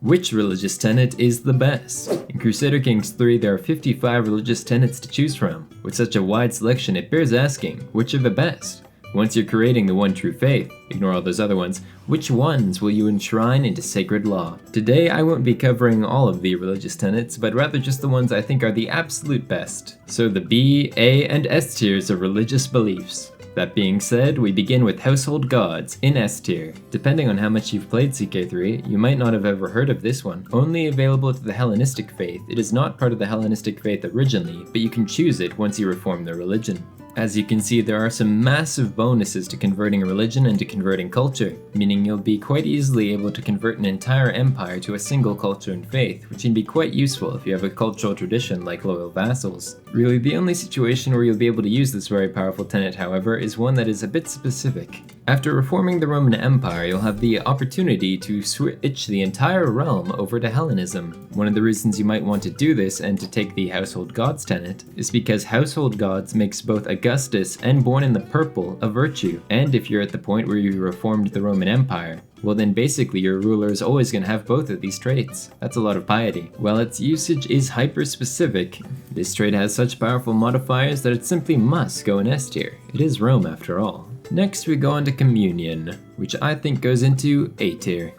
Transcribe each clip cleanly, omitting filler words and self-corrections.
Which religious tenet is the best? In Crusader Kings 3, there are 55 religious tenets to choose from. With such a wide selection, it bears asking, which are the best? Once you're creating the one true faith, ignore all those other ones, which ones will you enshrine into sacred law? Today, I won't be covering all of the religious tenets, but rather just the ones I think are the absolute best. So the B, A, and S tiers of religious beliefs. That being said, we begin with household gods in S tier. Depending on how much you've played CK3, you might not have ever heard of this one. Only available to the Hellenistic faith, it is not part of the Hellenistic faith originally, but you can choose it once you reform the religion. As you can see, there are some massive bonuses to converting a religion and to converting culture, meaning you'll be quite easily able to convert an entire empire to a single culture and faith, which can be quite useful if you have a cultural tradition like loyal vassals. Really, the only situation where you'll be able to use this very powerful tenet, however, is one that is a bit specific. After reforming the Roman Empire, you'll have the opportunity to switch the entire realm over to Hellenism. One of the reasons you might want to do this and to take the household gods tenet is because household gods makes both Augustus and Born in the Purple a virtue, and if you're at the point where you reformed the Roman Empire, well then basically your ruler is always going to have both of these traits. That's a lot of piety. While its usage is hyper-specific, this trait has such powerful modifiers that it simply must go in S tier. It is Rome after all. Next we go on to communion, which I think goes into A tier.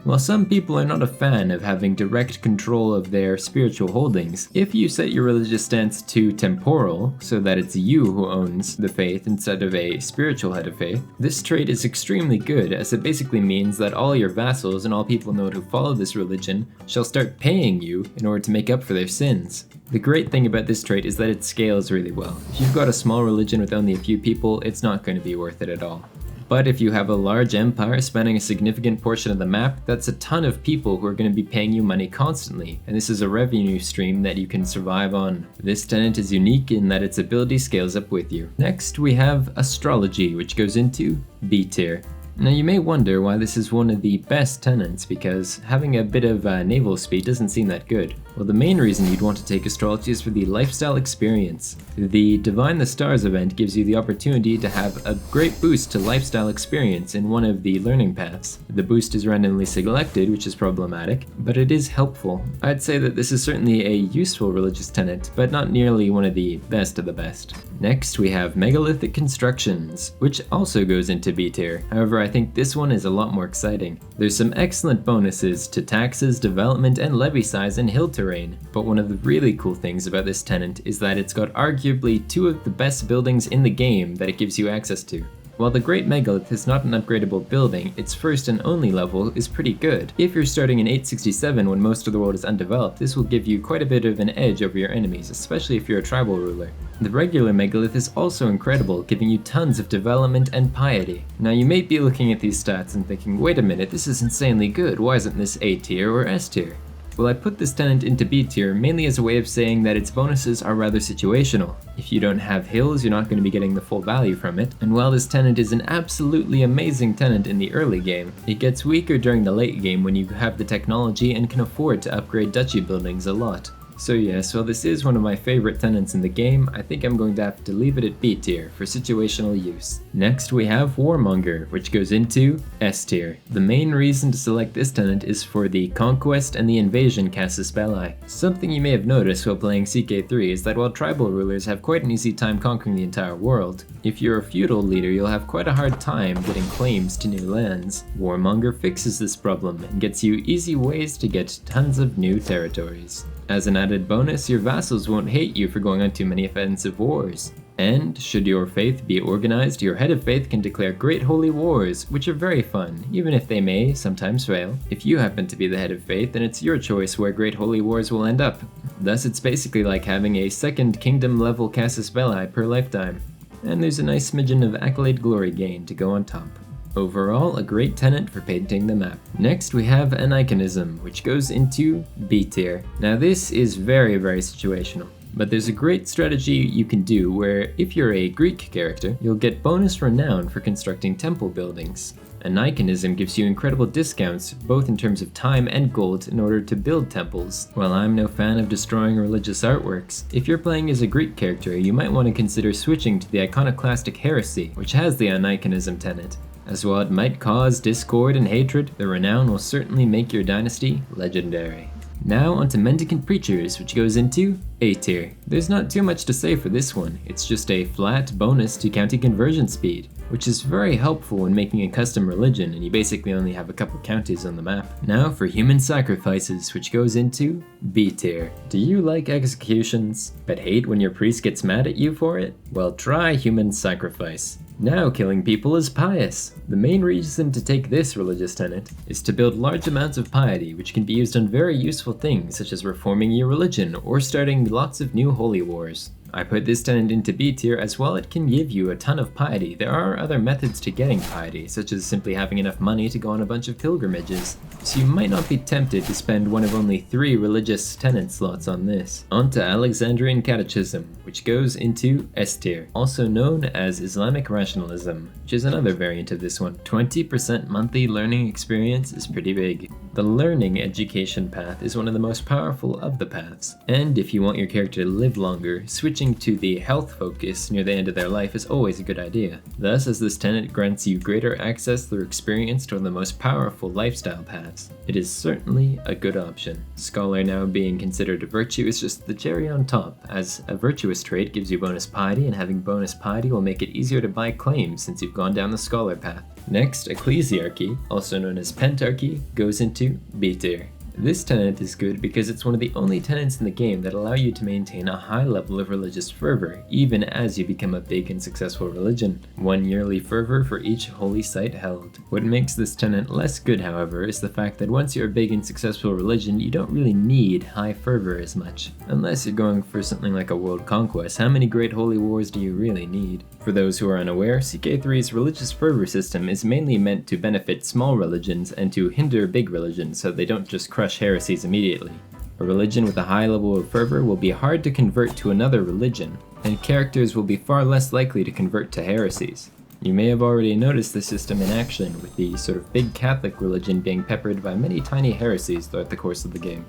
While some people are not a fan of having direct control of their spiritual holdings, if you set your religious stance to temporal, so that it's you who owns the faith instead of a spiritual head of faith, this trait is extremely good, as it basically means that all your vassals and all people known who follow this religion shall start paying you in order to make up for their sins. The great thing about this trait is that it scales really well. If you've got a small religion with only a few people, it's not going to be worth it at all. But if you have a large empire spanning a significant portion of the map, that's a ton of people who are going to be paying you money constantly, and this is a revenue stream that you can survive on. This tenet is unique in that its ability scales up with you. Next, we have astrology, which goes into B tier. Now you may wonder why this is one of the best tenets, because having a bit of naval speed doesn't seem that good. Well, the main reason you'd want to take astrology is for the lifestyle experience. The Divine the Stars event gives you the opportunity to have a great boost to lifestyle experience in one of the learning paths. The boost is randomly selected, which is problematic, but it is helpful. I'd say that this is certainly a useful religious tenet, but not nearly one of the best of the best. Next, we have megalithic constructions, which also goes into B tier. However, I think this one is a lot more exciting. There's some excellent bonuses to taxes, development, and levy size and hill terrain, but one of the really cool things about this tenet is that it's got arguably two of the best buildings in the game that it gives you access to. While the Great Megalith is not an upgradable building, its first and only level is pretty good. If you're starting in 867 when most of the world is undeveloped, this will give you quite a bit of an edge over your enemies, especially if you're a tribal ruler. The regular Megalith is also incredible, giving you tons of development and piety. Now you may be looking at these stats and thinking, wait a minute, this is insanely good, why isn't this A tier or S tier? Well, I put this tenet into B tier mainly as a way of saying that its bonuses are rather situational. If you don't have hills, you're not going to be getting the full value from it, and while this tenet is an absolutely amazing tenet in the early game, it gets weaker during the late game when you have the technology and can afford to upgrade duchy buildings a lot. So yes, while this is one of my favorite tenets in the game, I think I'm going to have to leave it at B tier for situational use. Next we have Warmonger, which goes into S tier. The main reason to select this tenet is for the conquest and the invasion casus belli. Something you may have noticed while playing CK3 is that while tribal rulers have quite an easy time conquering the entire world, if you're a feudal leader you'll have quite a hard time getting claims to new lands. Warmonger fixes this problem and gets you easy ways to get tons of new territories. As an added bonus, your vassals won't hate you for going on too many offensive wars. And, should your faith be organized, your head of faith can declare great holy wars, which are very fun, even if they may sometimes fail. If you happen to be the head of faith, then it's your choice where great holy wars will end up. Thus, it's basically like having a second kingdom level casus belli per lifetime. And there's a nice smidgen of accolade glory gain to go on top. Overall, a great tenet for painting the map. Next we have Aniconism, which goes into B tier. Now this is very situational, but there's a great strategy you can do where if you're a Greek character, you'll get bonus renown for constructing temple buildings. Aniconism gives you incredible discounts, both in terms of time and gold, in order to build temples. While I'm no fan of destroying religious artworks, if you're playing as a Greek character, you might want to consider switching to the iconoclastic heresy, which has the Aniconism tenet. As while it might cause discord and hatred, the renown will certainly make your dynasty legendary. Now onto Mendicant Preachers, which goes into A tier. There's not too much to say for this one, it's just a flat bonus to county conversion speed, which is very helpful when making a custom religion and you basically only have a couple counties on the map. Now for Human Sacrifices, which goes into B tier. Do you like executions, but hate when your priest gets mad at you for it? Well, try Human Sacrifice. Now killing people is pious. The main reason to take this religious tenet is to build large amounts of piety, which can be used on very useful things such as reforming your religion or starting lots of new holy wars. I put this tenet into B tier as well. It can give you a ton of piety. There are other methods to getting piety, such as simply having enough money to go on a bunch of pilgrimages, so you might not be tempted to spend one of only 3 religious tenet slots on this. On to Alexandrian Catechism, which goes into S tier, also known as Islamic Rationalism, which is another variant of this one. 20% monthly learning experience is pretty big. The learning education path is one of the most powerful of the paths, and if you want your character to live longer, switching to the health focus near the end of their life is always a good idea. Thus, as this tenet grants you greater access through experience to one of the most powerful lifestyle paths, it is certainly a good option. Scholar now being considered a virtue is just the cherry on top, as a virtuous trait gives you bonus piety, and having bonus piety will make it easier to buy claims since you've gone down the scholar path. Next, Ecclesiarchy, also known as Pentarchy, goes into B tier. This tenet is good because it's one of the only tenets in the game that allow you to maintain a high level of religious fervor, even as you become a big and successful religion. 1 yearly fervor for each holy site held. What makes this tenet less good, however, is the fact that once you're a big and successful religion, you don't really need high fervor as much. Unless you're going for something like a world conquest, how many great holy wars do you really need? For those who are unaware, CK3's religious fervor system is mainly meant to benefit small religions and to hinder big religions so they don't just crush heresies immediately. A religion with a high level of fervor will be hard to convert to another religion, and characters will be far less likely to convert to heresies. You may have already noticed the system in action, with the sort of big Catholic religion being peppered by many tiny heresies throughout the course of the game.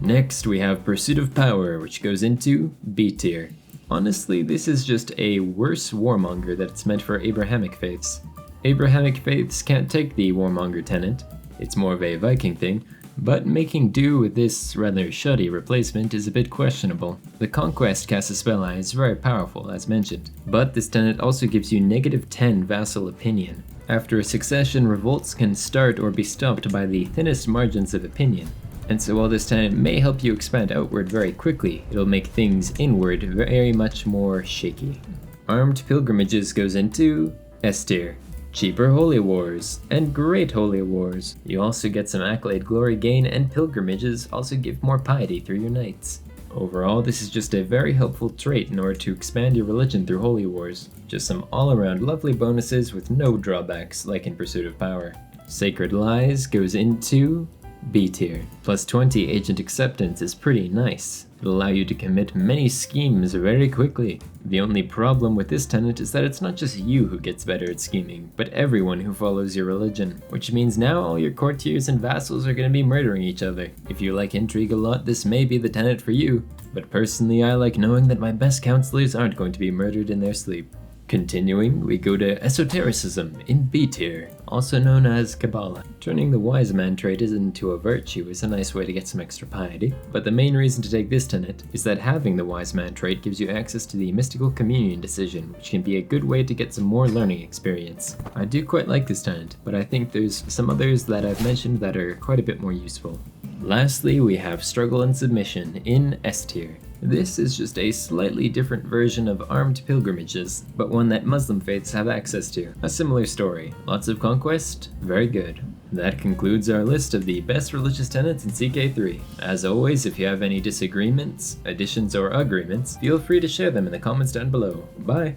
Next, we have Pursuit of Power, which goes into B tier. Honestly, this is just a worse warmonger that's meant for Abrahamic faiths. Abrahamic faiths can't take the warmonger tenet, it's more of a Viking thing, but making do with this rather shoddy replacement is a bit questionable. The Conquest Cast a Spell Eye is very powerful, as mentioned, but this tenet also gives you -10 vassal opinion. After a succession, revolts can start or be stopped by the thinnest margins of opinion. And so while this tenet may help you expand outward very quickly, it'll make things inward very much more shaky. Armed Pilgrimages goes into S tier. Cheaper holy wars, and great holy wars. You also get some accolade glory gain, and pilgrimages also give more piety through your knights. Overall, this is just a very helpful trait in order to expand your religion through holy wars. Just some all-around lovely bonuses with no drawbacks like in Pursuit of Power. Sacred Lies goes into B tier. Plus 20 agent acceptance is pretty nice. It'll allow you to commit many schemes very quickly. The only problem with this tenet is that it's not just you who gets better at scheming, but everyone who follows your religion, which means now all your courtiers and vassals are going to be murdering each other. If you like intrigue a lot, this may be the tenet for you, but personally I like knowing that my best counselors aren't going to be murdered in their sleep. Continuing, we go to Esotericism in B tier, also known as Kabbalah. Turning the Wise Man trait into a virtue is a nice way to get some extra piety, but the main reason to take this tenet is that having the Wise Man trait gives you access to the Mystical Communion decision, which can be a good way to get some more learning experience. I do quite like this tenet, but I think there's some others that I've mentioned that are quite a bit more useful. Lastly, we have Struggle and Submission in S tier. This is just a slightly different version of Armed Pilgrimages, but one that Muslim faiths have access to. A similar story. Lots of conquest? Very good. That concludes our list of the best religious tenets in CK3. As always, if you have any disagreements, additions, or agreements, feel free to share them in the comments down below. Bye!